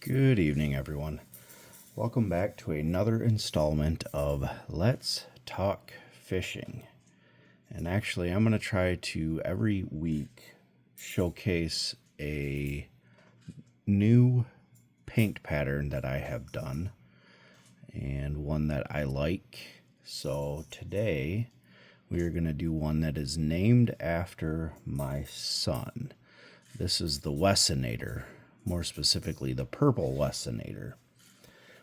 Good evening, everyone. Welcome back to another installment of Let's Talk Fishing. And actually, I'm going to try to every week showcase a new paint pattern that I have done and one that I like. So today we are going to do one that is named after my son. This is the Wessonator, more specifically the Purple Wessonator.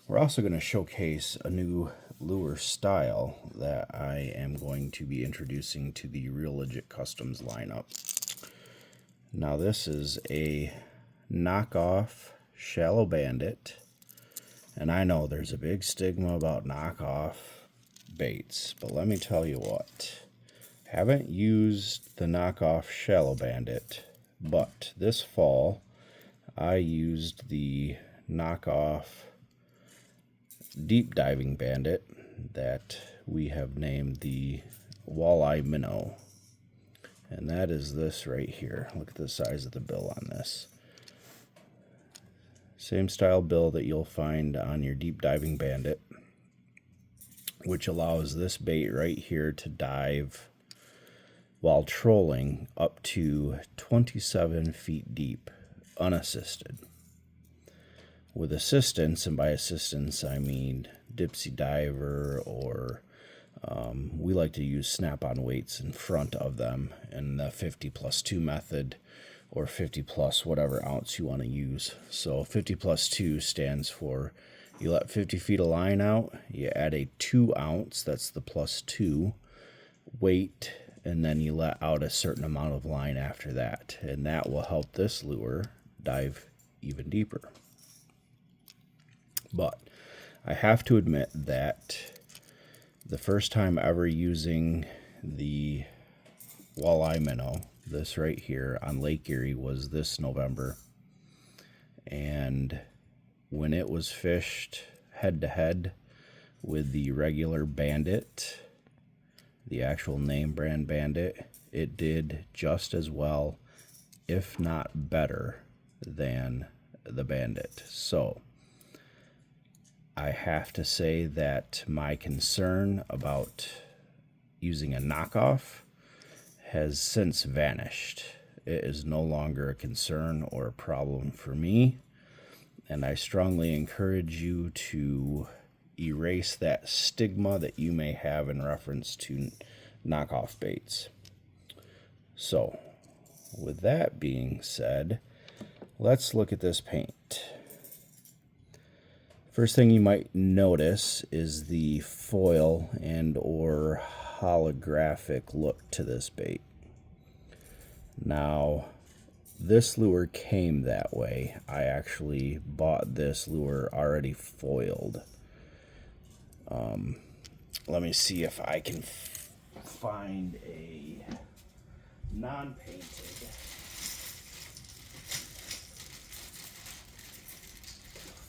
We're also going to showcase a new lure style that I am going to be introducing to the Real Legit Customs lineup. Now this is a knockoff Shallow Bandit, and I know there's a big stigma about knockoff baits, but let me tell you what. Haven't used the knockoff Shallow Bandit, but this fall I used the knockoff Deep Diving Bandit that we have named the Walleye Minnow. And that is this right here. Look at the size of the bill on this. Same style bill that you'll find on your Deep Diving Bandit, which allows this bait right here to dive while trolling up to 27 feet deep, unassisted. With assistance, and by assistance I mean Dipsy Diver, or we like to use snap-on weights in front of them in the 50+2 method, or 50 plus whatever ounce you want to use. So 50+2 stands for you let 50 feet of line out, you add a 2 ounce, that's the +2 weight, and then you let out a certain amount of line after that, and that will help this lure dive even deeper. But I have to admit that the first time ever using the Walleye Minnow, this right here on Lake Erie, was this November. And when it was fished head to head with the regular Bandit, the actual name brand Bandit, it did just as well, if not better, than the Bandit. So I have to say that my concern about using a knockoff has since vanished. It is no longer a concern or a problem for me, and I strongly encourage you to erase that stigma that you may have in reference to knockoff baits. So, with that being said, let's look at this paint. First thing you might notice is the foil and or holographic look to this bait. Now, this lure came that way. I actually bought this lure already foiled. Let me see if I can find a non-painted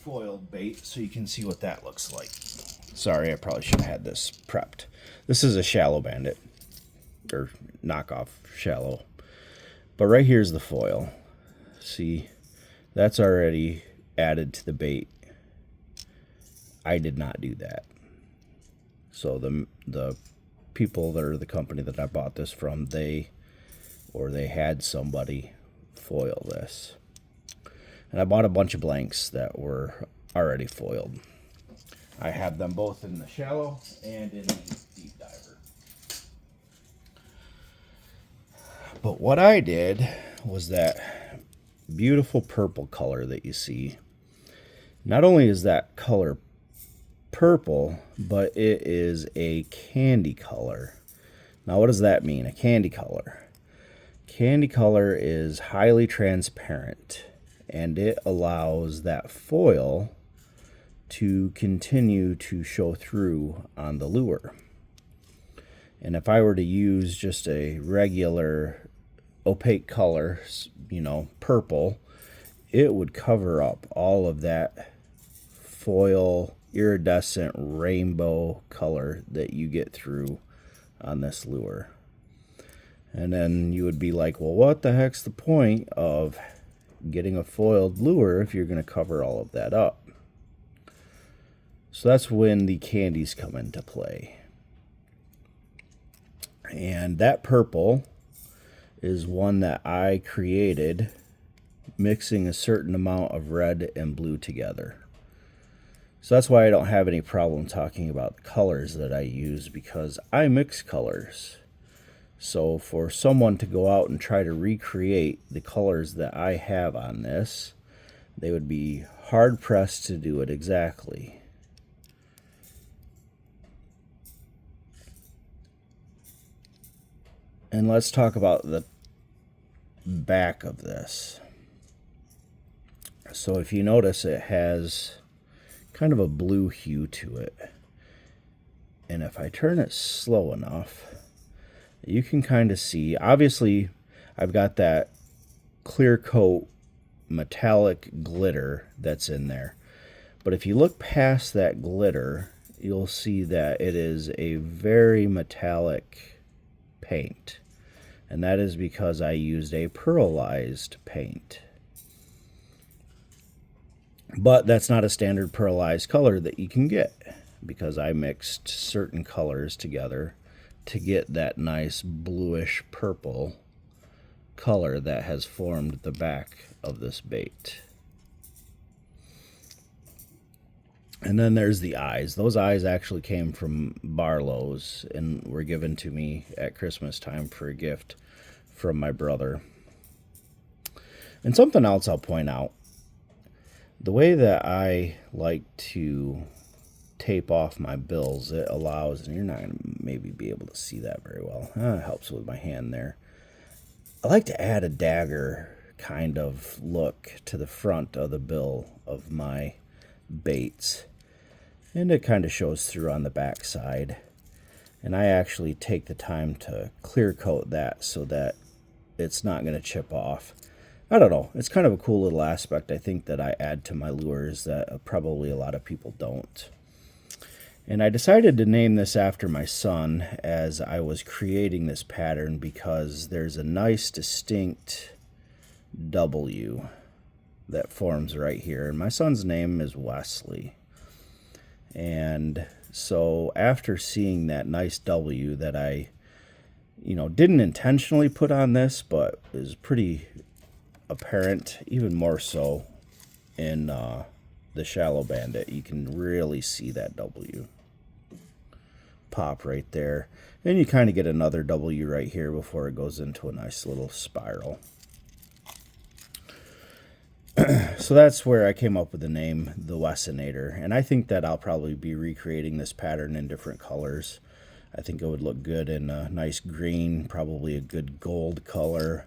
foiled bait so you can see what that looks like. Sorry, I probably should have had this prepped. This is a Shallow Bandit, or knockoff Shallow. But right here's the foil. See, that's already added to the bait. I did not do that. So the people that are the company that I bought this from, they had somebody foil this. And I bought a bunch of blanks that were already foiled. I have them both in the Shallow and in the Deep Diver. But what I did was that beautiful purple color that you see. Not only is that color purple, but it is a candy color. Now, what does that mean, a candy color? Candy color is highly transparent, and it allows that foil to continue to show through on the lure. And if I were to use just a regular opaque color, purple, it would cover up all of that foil iridescent rainbow color that you get through on this lure. And then you would be like, well, what the heck's the point of getting a foiled lure if you're going to cover all of that up. So that's when the candies come into play. And that purple is one that I created mixing a certain amount of red and blue together. So that's why I don't have any problem talking about the colors that I use, because I mix colors. So for someone to go out and try to recreate the colors that I have on this, they would be hard pressed to do it exactly. And let's talk about the back of this. So if you notice, it has kind of a blue hue to it. And if I turn it slow enough, you can kind of see, obviously I've got that clear coat metallic glitter that's in there. But if you look past that glitter, you'll see that it is a very metallic paint. And that is because I used a pearlized paint. But that's not a standard pearlized color that you can get, because I mixed certain colors together to get that nice bluish purple color that has formed the back of this bait. And then there's the eyes. Those eyes actually came from Barlow's and were given to me at Christmas time for a gift from my brother. And something else I'll point out. The way that I like to tape off my bills, it allows, and you're not going to maybe be able to see that very well. It helps with my hand there. I like to add a dagger kind of look to the front of the bill of my baits, and it kind of shows through on the back side. And I actually take the time to clear coat that so that it's not going to chip off. I don't know, it's kind of a cool little aspect I think that I add to my lures that probably a lot of people don't. And I decided to name this after my son as I was creating this pattern, because there's a nice distinct W that forms right here. And my son's name is Wesley. And so after seeing that nice W that I, didn't intentionally put on this, but is pretty apparent, even more so in the Shallow Bandit, you can really see that W pop right there. And you kind of get another W right here before it goes into a nice little spiral. So that's where I came up with the name, the Wessinator. And I think that I'll probably be recreating this pattern in different colors. I think it would look good in a nice green, probably a good gold color,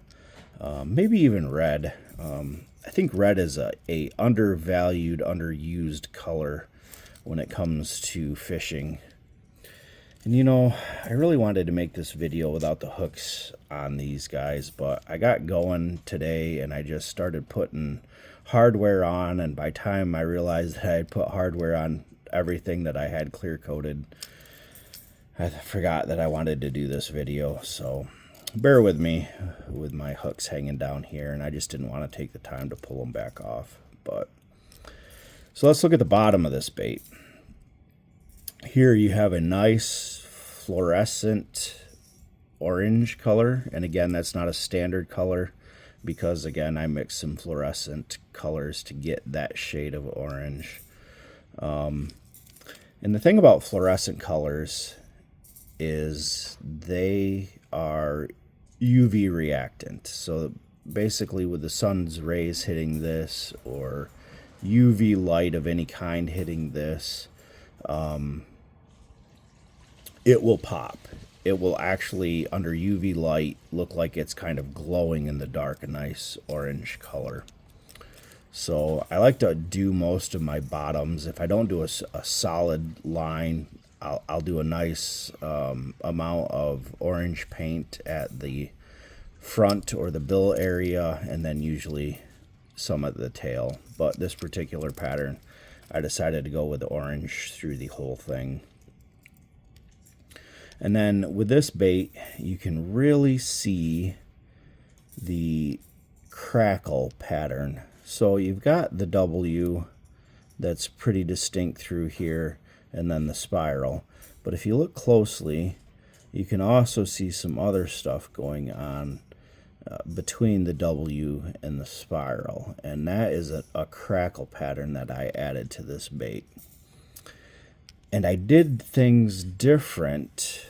maybe even red. I think red is a undervalued, underused color when it comes to fishing. And I really wanted to make this video without the hooks on these guys, but I got going today and I just started putting hardware on, and by time I realized that I had put hardware on everything that I had clear coated, I forgot that I wanted to do this video. So bear with me with my hooks hanging down here, and I just didn't want to take the time to pull them back off. So let's look at the bottom of this bait. Here you have a nice fluorescent orange color, and again, that's not a standard color, because again, I mixed some fluorescent colors to get that shade of orange. And the thing about fluorescent colors is they are UV reactant. So basically, with the sun's rays hitting this, or UV light of any kind hitting this, it will pop. It will actually, under UV light, look like it's kind of glowing in the dark, a nice orange color. So I like to do most of my bottoms. If I don't do a solid line, I'll do a nice amount of orange paint at the front or the bill area, and then usually some at the tail. But this particular pattern, I decided to go with the orange through the whole thing. And then with this bait, you can really see the crackle pattern. So you've got the W that's pretty distinct through here, and then the spiral. But if you look closely, you can also see some other stuff going on between the W and the spiral, and that is a crackle pattern that I added to this bait. And I did things different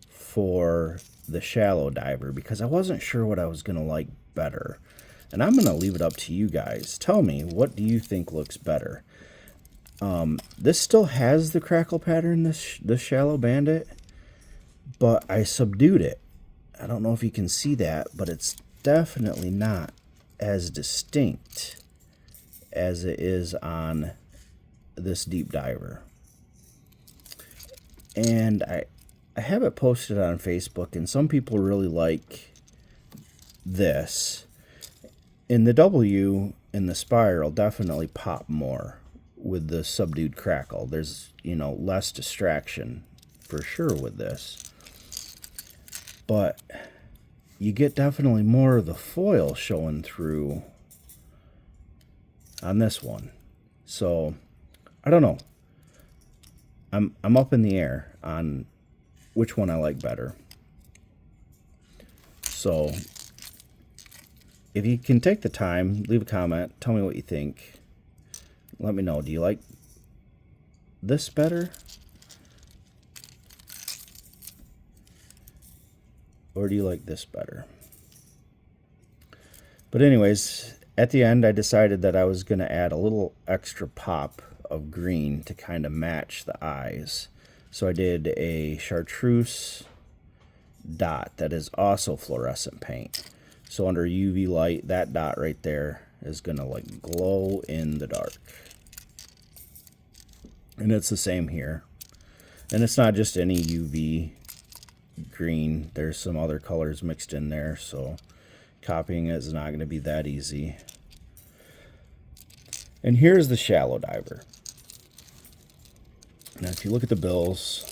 for the shallow diver because I wasn't sure what I was going to like better. And I'm going to leave it up to you guys. Tell me, what do you think looks better? This still has the crackle pattern, this shallow bandit, but I subdued it. I don't know if you can see that, but it's definitely not as distinct as it is on this deep diver. And I have it posted on Facebook, and some people really like this. And the W and the spiral definitely pop more with the subdued crackle. There's, less distraction for sure with this. But you get definitely more of the foil showing through on this one. So, I don't know. I'm up in the air on which one I like better. So, if you can take the time, leave a comment, tell me what you think. Let me know, do you like this better? Or do you like this better? But anyways, at the end I decided that I was going to add a little extra pop of green to kind of match the eyes. So I did a chartreuse dot that is also fluorescent paint. So under UV light, that dot right there is going to like glow in the dark. And it's the same here. And it's not just any UV green. There's some other colors mixed in there, so copying it is not going to be that easy. And here's the shallow diver. Now if you look at the bills,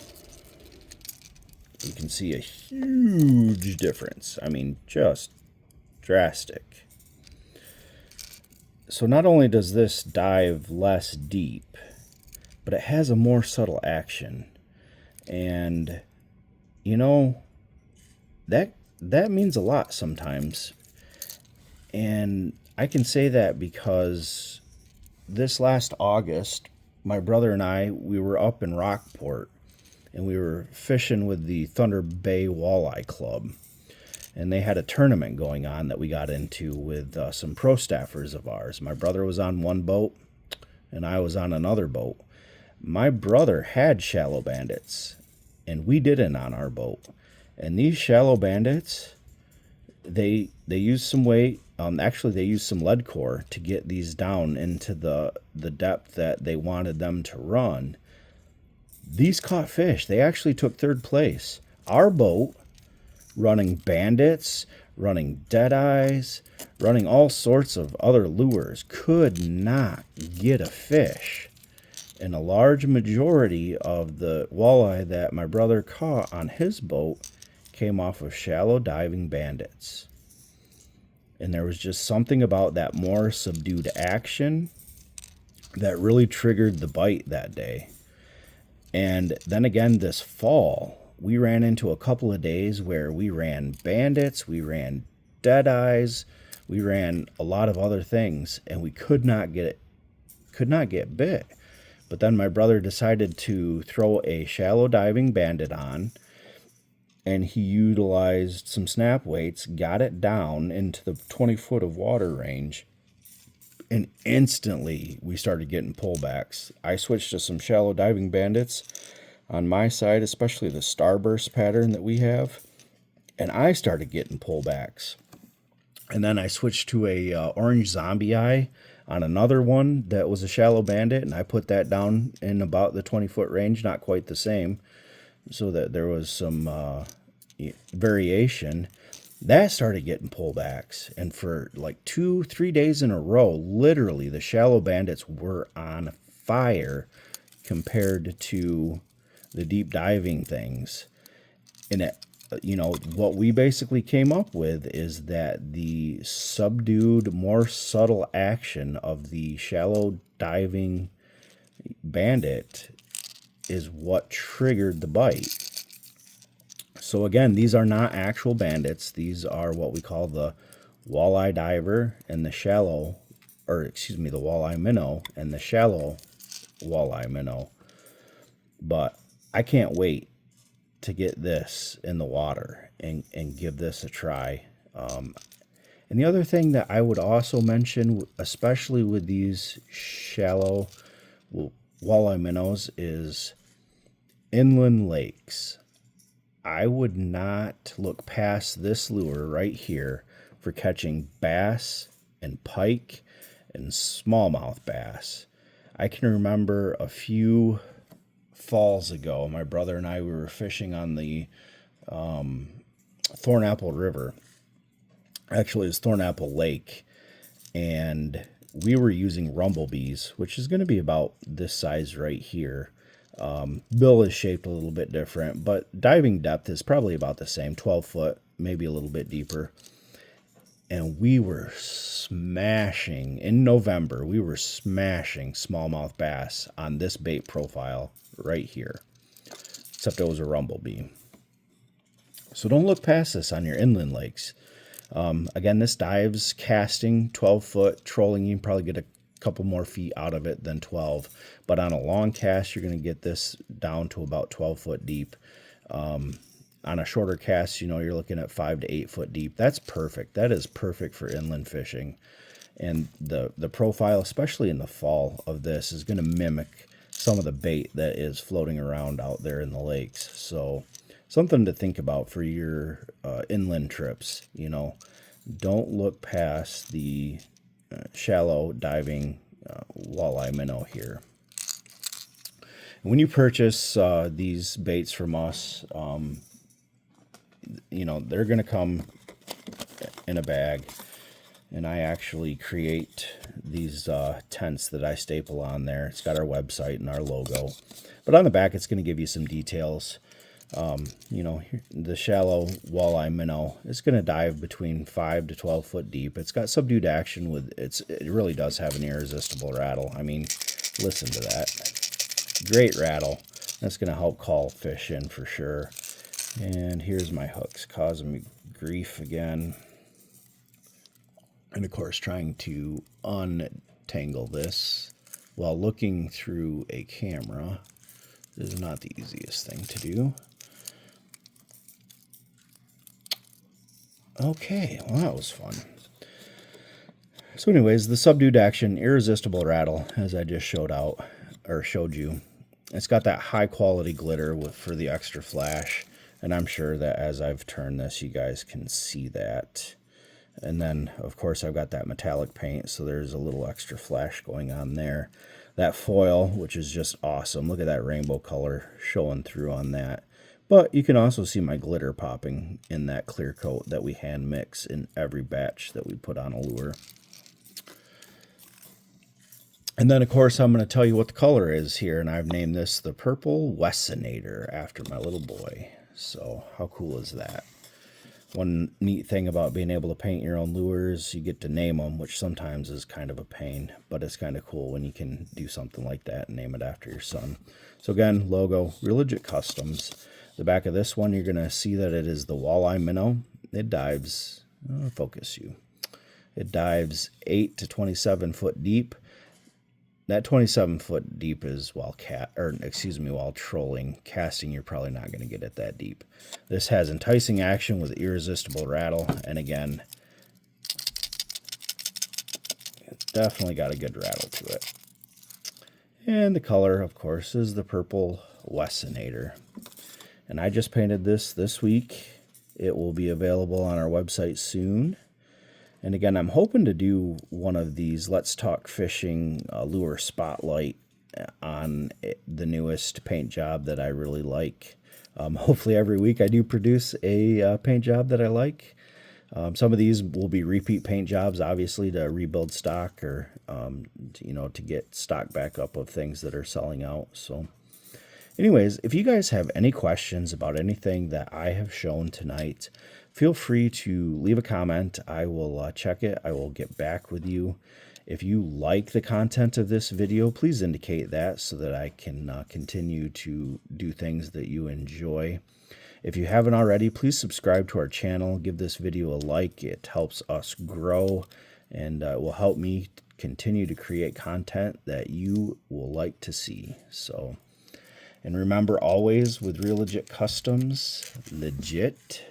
you can see a huge difference. I mean, just drastic. So not only does this dive less deep, but it has a more subtle action. And that means a lot sometimes. And I can say that because this last August, my brother and I, we were up in Rockport, and we were fishing with the Thunder Bay Walleye Club. And they had a tournament going on that we got into with some pro staffers of ours. My brother was on one boat, and I was on another boat. My brother had shallow bandits, and we didn't on our boat. And these shallow bandits, they used some weight. Actually, they used some lead core to get these down into the depth that they wanted them to run. These caught fish. They actually took third place. Our boat, running bandits, running deadeyes, running all sorts of other lures, could not get a fish. And a large majority of the walleye that my brother caught on his boat came off of shallow diving bandits. And there was just something about that more subdued action that really triggered the bite that day. And then again this fall, we ran into a couple of days where we ran bandits, we ran deadeyes, we ran a lot of other things, and we could not get bit. But then my brother decided to throw a shallow diving bandit on, and he utilized some snap weights, got it down into the 20 foot of water range, and instantly we started getting pullbacks. I switched to some shallow diving bandits on my side, especially the starburst pattern that we have, and I started getting pullbacks. And then I switched to a orange zombie eye on another one that was a shallow bandit, and I put that down in about the 20 foot range, not quite the same, so that there was some variation. That started getting pullbacks, and for like 2-3 days in a row, literally the shallow bandits were on fire compared to the deep diving things. And you know, what we basically came up with is that the subdued, more subtle action of the shallow diving bandit is what triggered the bite. So again, these are not actual bandits. These are what we call the walleye diver and the shallow, or excuse me, the walleye minnow and the shallow walleye minnow. But I can't wait to get this in the water and give this a try. And the other thing that I would also mention, especially with these shallow walleye minnows, is inland lakes. I would not look past this lure right here for catching bass and pike and smallmouth bass. I can remember a few falls ago, my brother and I, we were fishing on the Thornapple River. Actually, it's Thornapple Lake, and we were using Rumblebees, which is going to be about this size right here. Bill is shaped a little bit different, but diving depth is probably about the same, 12 foot, maybe a little bit deeper. And we were smashing, in November, we were smashing smallmouth bass on this bait profile right here, except it was a Rumblebee. So don't look past this on your inland lakes. Again, this dives casting 12 foot, trolling, you can probably get a couple more feet out of it than 12, but on a long cast you're going to get this down to about 12 foot deep. On a shorter cast, you know, you're looking at 5 to 8 foot deep. That's perfect. That is perfect for inland fishing. And the profile, especially in the fall, of this is going to mimic some of the bait that is floating around out there in the lakes. So something to think about for your inland trips. You know, don't look past the shallow diving walleye minnow here. When you purchase these baits from us, you know, they're going to come in a bag, and I actually create these tents that I staple on there. It's got our website and our logo, but on the back it's going to give you some details. You know, the shallow walleye minnow is going to dive between 5 to 12 foot deep. It's got subdued action with it really does have an irresistible rattle. I mean, listen to that. Great rattle. That's going to help call fish in for sure. And here's my hooks, causing me grief again. And of course, trying to untangle this while looking through a camera is not the easiest thing to do. Okay, well, that was fun. So anyways, the subdued action, irresistible rattle, as I just showed you. It's got that high quality glitter for the extra flash, and I'm sure that as I've turned this, you guys can see that. And then, of course, I've got that metallic paint, so there's a little extra flash going on there. That foil, which is just awesome. Look at that rainbow color showing through on that. But you can also see my glitter popping in that clear coat that we hand mix in every batch that we put on a lure. And then, of course, I'm going to tell you what the color is here, and I've named this the Purple Wessinator after my little boy. So how cool is that? One neat thing about being able to paint your own lures, you get to name them, which sometimes is kind of a pain, but it's kind of cool when you can do something like that and name it after your son. So again, logo, Real Legit Customs. The back of this one, you're going to see that it is the walleye minnow. It dives, focus you. It dives 8 to 27 foot deep. That 27 foot deep is while trolling. Casting, you're probably not going to get it that deep. This has enticing action with irresistible rattle, and again, it's definitely got a good rattle to it. And the color, of course, is the Purple Wessinator. And I just painted this week. It will be available on our website soon. And again, I'm hoping to do one of these Let's Talk Fishing lure spotlight on the newest paint job that I really like. Hopefully every week I do produce a paint job that I like. Some of these will be repeat paint jobs, obviously, to rebuild stock or, to get stock back up of things that are selling out. So Anyways, if you guys have any questions about anything that I have shown tonight, feel free to leave a comment. I will check it. I will get back with you. If you like the content of this video, please indicate that so that I can continue to do things that you enjoy. If you haven't already, please subscribe to our channel. Give this video a like. It helps us grow and it will help me continue to create content that you will like to see. So, and remember always with Real Legit Customs, legit,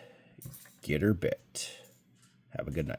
get her bit. Have a good night.